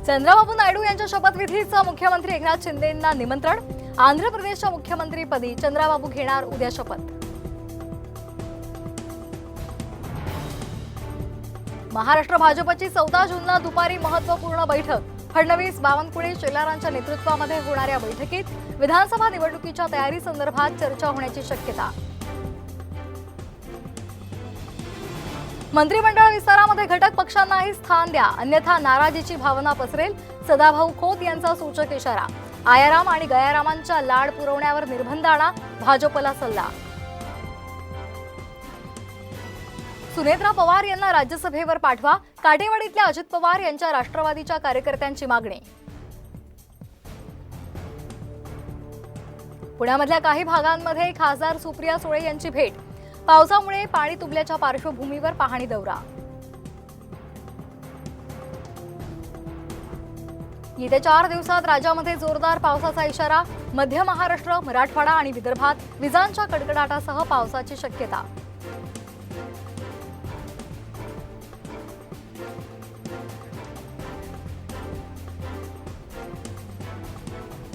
चंद्रबाबू नायडू यांच्या शपथविधीचं मुख्यमंत्री एकनाथ शिंदेंना निमंत्रण। आंध्र प्रदेशच्या मुख्यमंत्रीपदी चंद्रबाबू घेणार उद्या शपथ। महाराष्ट्र भाजपची 14 जूनला दुपारी महत्त्वपूर्ण बैठक। फडणवीस, बावनकुळे, शेलारांच्या नेतृत्वामध्ये होणाऱ्या बैठकीत विधानसभा निवडणुकीच्या तयारीसंदर्भात चर्चा होण्याची शक्यता। मंत्रिमंडळ विस्तारामध्ये घटक पक्षांनाही स्थान द्या, अन्यथा नाराजीची भावना पसरेल। सदाभाऊ खोत यांचा सूचक इशारा। आयाराम आणि गयारामांच्या लाड पुरवण्यावर निर्बंध आणा, भाजपला सल्ला। सुनेत्रा पवार यांना राज्यसभेवर पाठवा, काटेवाडीतल्या अजित पवार यांच्या राष्ट्रवादीच्या कार्यकर्त्यांची मागणी। पुण्यामधल्या काही भागांमध्ये खासदार सुप्रिया सुळे यांची भेट। पावसामुळे पाणी तुंबल्याच्या पार्श्वभूमीवर पाहणी दौरा। येत्या 4 दिवसात राज्यामध्ये जोरदार पावसाचा इशारा। मध्य महाराष्ट्र, मराठवाडा आणि विदर्भात विजांच्या कडकडाटासह पावसाची शक्यता।